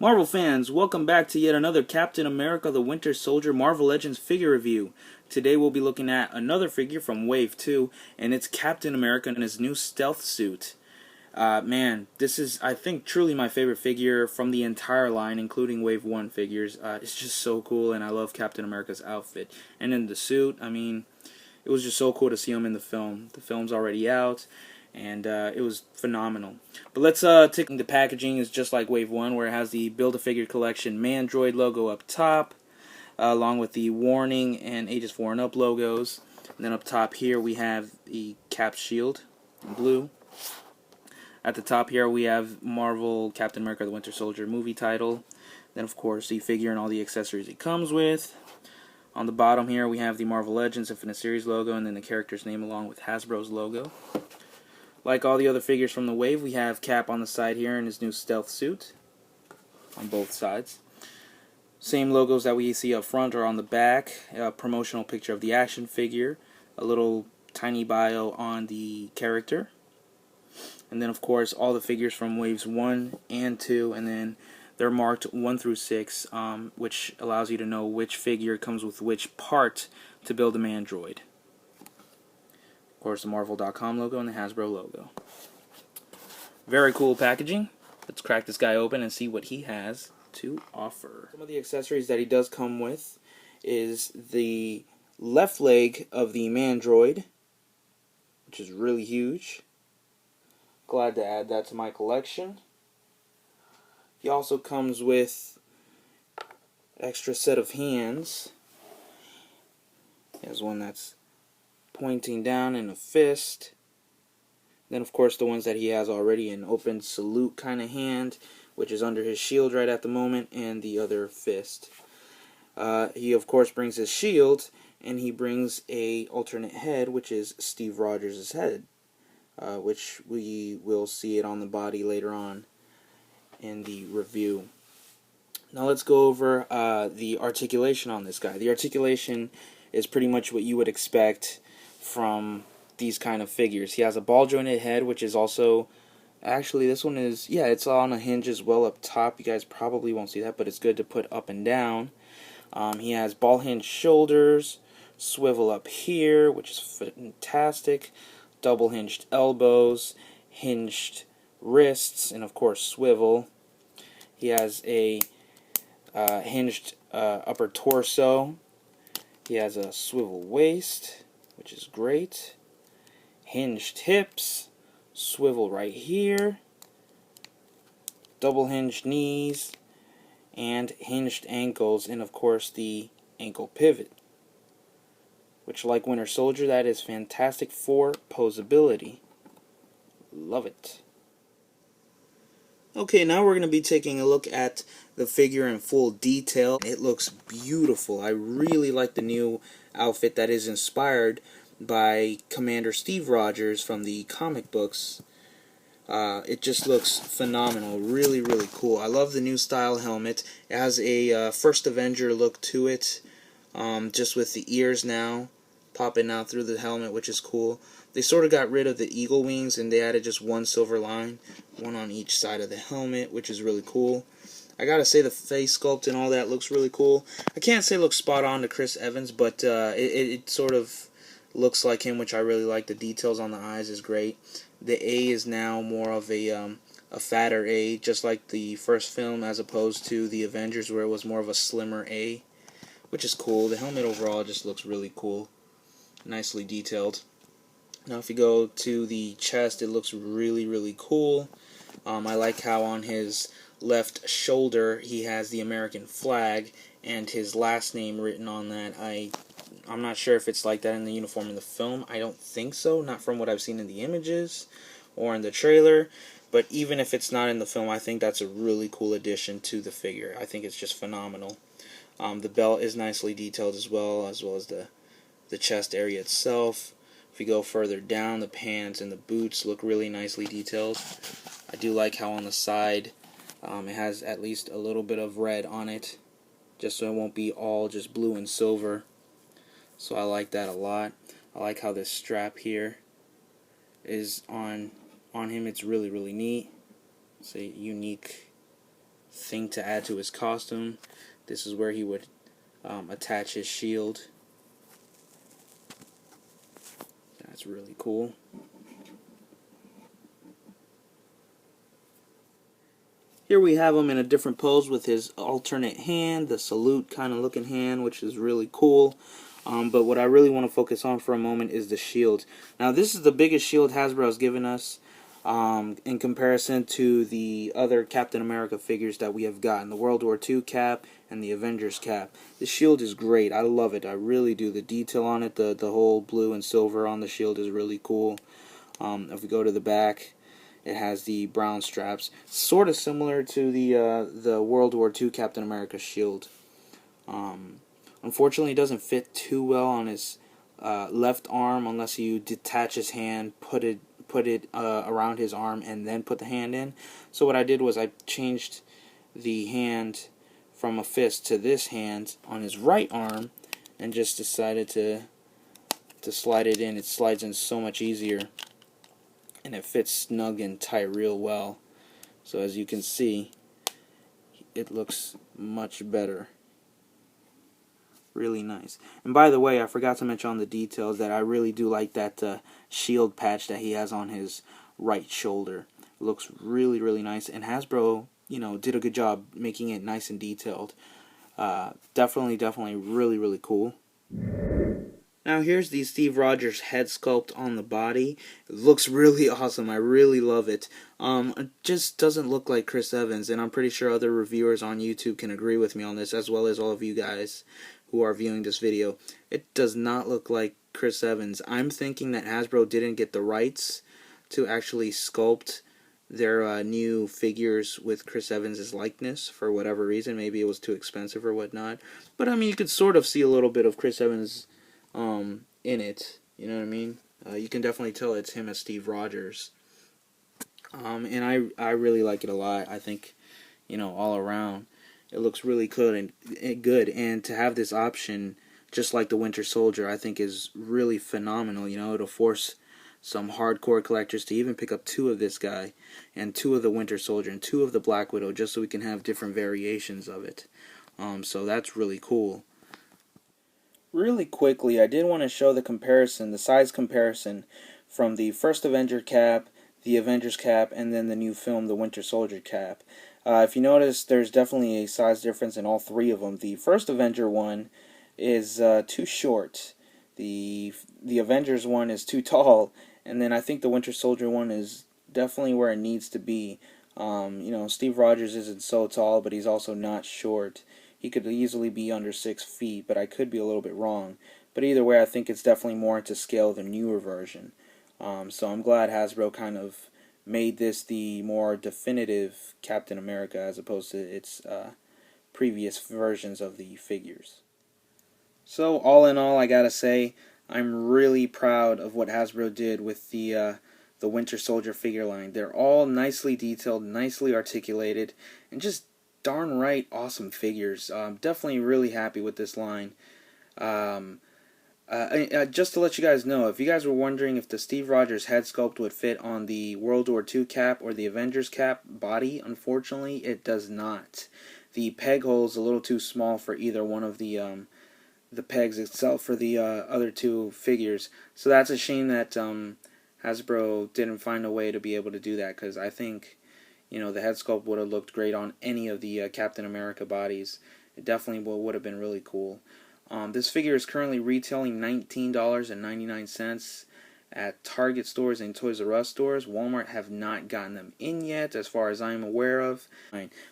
Marvel fans, welcome back to yet another Captain America the Winter Soldier Marvel Legends figure review. Today we'll be looking at another figure from Wave 2, and it's Captain America in his new stealth suit. Man, this is, I think, truly my favorite figure from the entire line, including Wave 1 figures. It's just so cool, and I love Captain America's outfit. And in the suit, I mean, it was just so cool to see him in the film. The film's already out, and it was phenomenal. But let's take the packaging is just like Wave 1, where it has the Build-A-Figure Collection Mandroid logo up top, along with the Warning and Ages 4 and Up logos. And then up top here we have the Cap shield in blue. At the top here we have Marvel Captain America the Winter Soldier movie title. Then of course the figure and all the accessories it comes with. On the bottom here we have the Marvel Legends Infinite Series logo, and then the character's name along with Hasbro's logo. Like all the other figures from the Wave, we have Cap on the side here in his new stealth suit on both sides. Same logos that we see up front are on the back. A promotional picture of the action figure, a little tiny bio on the character, and then of course all the figures from Waves 1 and 2, and then they're marked 1 through 6, which allows you to know which figure comes with which part to build a Mandroid. Of course, the Marvel.com logo and the Hasbro logo. Very cool packaging. Let's crack this guy open and see what he has to offer. Some of the accessories that he does come with is the left leg of the Mandroid, which is really huge. Glad to add that to my collection. He also comes with extra set of hands. He has one that's pointing down in a fist. Then of course the ones that he has already, an open salute kind of hand, which is under his shield right at the moment, and the other fist. He of course brings his shield, and he brings a alternate head, which is Steve Rogers' head, which we will see it on the body later on in the review. Now let's go over the articulation on this guy. The articulation is pretty much what you would expect from these kind of figures. He has a ball jointed head, which is also, actually this one is, yeah, it's on a hinge as well up top. You guys probably won't see that, but it's good to put up and down. He has ball hinge shoulders, swivel up here, which is fantastic, double hinged elbows, hinged wrists, and of course swivel. He has a hinged upper torso. He has a swivel waist, which is great. Hinged hips, swivel right here, double hinged knees, and hinged ankles, and of course the ankle pivot, which, like Winter Soldier, that is fantastic for posability. Love it. Okay, now we're going to be taking a look at the figure in full detail. It looks beautiful. I really like the new outfit that is inspired by Commander Steve Rogers from the comic books. It just looks phenomenal. Really, really cool. I love the new style helmet. It has a First Avenger look to it, just with the ears now popping out through the helmet, which is cool. They sort of got rid of the eagle wings and they added just one silver line, one on each side of the helmet, which is really cool. I gotta say the face sculpt and all that looks really cool. I can't say it looks spot on to Chris Evans, but it sort of looks like him, which I really like. The details on the eyes is great. The A is now more of a fatter A, just like the first film, as opposed to the Avengers where it was more of a slimmer A, which is cool. The helmet overall just looks really cool. Nicely detailed. Now if you go to the chest, it looks really, really cool. I like how on his left shoulder he has the American flag and his last name written on that. I'm not sure if it's like that in the uniform in the film. I don't think so, not from what I've seen in the images or in the trailer. But even if it's not in the film, I think that's a really cool addition to the figure. I think it's just phenomenal. The belt is nicely detailed as well as the chest area itself. If you go further down, the pants and the boots look really nicely detailed. I do like how on the side it has at least a little bit of red on it, just so it won't be all just blue and silver. So I like that a lot. I like how this strap here is on him. It's really, really neat. It's a unique thing to add to his costume. This is where he would attach his shield. That's really cool. Here we have him in a different pose with his alternate hand, the salute kind of looking hand, which is really cool. But what I really want to focus on for a moment is the shield. Now this is the biggest shield Hasbro has given us in comparison to the other Captain America figures that we have gotten, the World War II cap and the Avengers cap. The shield is great. I love it. I really do. The detail on it, the whole blue and silver on the shield is really cool. If we go to the back, it has the brown straps, sort of similar to the World War II Captain America shield. Unfortunately, it doesn't fit too well on his left arm unless you detach his hand, put it around his arm, and then put the hand in. So what I did was I changed the hand from a fist to this hand on his right arm, and just decided to slide it in. It slides in so much easier, and it fits snug and tight real well. So as you can see, it looks much better. Really nice. And by the way, I forgot to mention on the details that I really do like that shield patch that he has on his right shoulder. It looks really, really nice. And Hasbro, did a good job making it nice and detailed. Definitely really, really cool. Now here's the Steve Rogers head sculpt on the body. It looks really awesome. I really love it. It just doesn't look like Chris Evans, and I'm pretty sure other reviewers on YouTube can agree with me on this, as well as all of you guys who are viewing this video. It does not look like Chris Evans. I'm thinking that Hasbro didn't get the rights to actually sculpt their new figures with Chris Evans' likeness for whatever reason. Maybe it was too expensive or whatnot. But I mean, you could sort of see a little bit of Chris Evans in it. You know what I mean? You can definitely tell it's him as Steve Rogers. And I really like it a lot. I think, all around, it looks really good and to have this option, just like the Winter Soldier, I think is really phenomenal. It'll force some hardcore collectors to even pick up 2 of this guy, and 2 of the Winter Soldier, and 2 of the Black Widow, just so we can have different variations of it. So that's really cool. Really quickly, I did want to show the size comparison from the first Avenger cap, the Avengers cap, and then the new film, the Winter Soldier cap. If you notice, there's definitely a size difference in all 3 of them. The first Avenger one is too short. The Avengers one is too tall, and then I think the Winter Soldier one is definitely where it needs to be. Steve Rogers isn't so tall, but he's also not short. He could easily be under 6 feet, but I could be a little bit wrong. But either way, I think it's definitely more to scale the newer version. So I'm glad Hasbro kind of made this the more definitive Captain America as opposed to its previous versions of the figures. So all in all, I gotta say, I'm really proud of what Hasbro did with the Winter Soldier figure line. They're all nicely detailed, nicely articulated, and just darn right awesome figures. I'm definitely really happy with this line. Just to let you guys know, if you guys were wondering if the Steve Rogers head sculpt would fit on the World War II cap or the Avengers cap body, unfortunately it does not. The peg hole is a little too small for either one of the pegs itself for the other 2 figures. So that's a shame that Hasbro didn't find a way to be able to do that, because I think the head sculpt would have looked great on any of the Captain America bodies. It definitely would have been really cool. This figure is currently retailing $19.99 at Target stores and Toys R Us stores. Walmart have not gotten them in yet, as far as I'm aware of.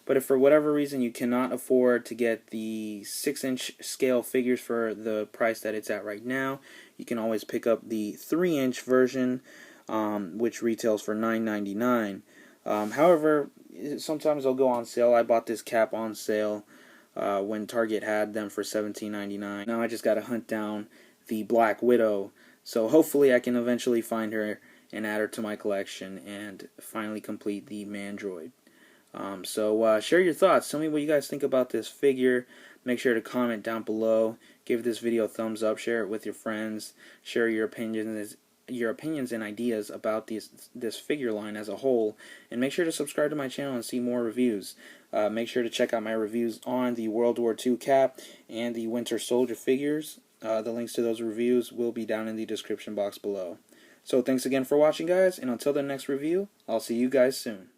But if for whatever reason you cannot afford to get the 6-inch scale figures for the price that it's at right now, you can always pick up the 3-inch version, which retails for $9.99. However, sometimes they'll go on sale. I bought this cap on sale when Target had them for $17.99. Now I just gotta hunt down the Black Widow, so hopefully I can eventually find her and add her to my collection and finally complete the Mandroid. So share your thoughts. Tell me what you guys think about this figure. Make sure to comment down below. Give this video a thumbs up. Share it with your friends. Share your opinions your opinions and ideas about this figure line as a whole, and make sure to subscribe to my channel and see more reviews. Make sure to check out my reviews on the World War II Cap and the Winter Soldier figures. The links to those reviews will be down in the description box below. So thanks again for watching, guys, and until the next review, I'll see you guys soon.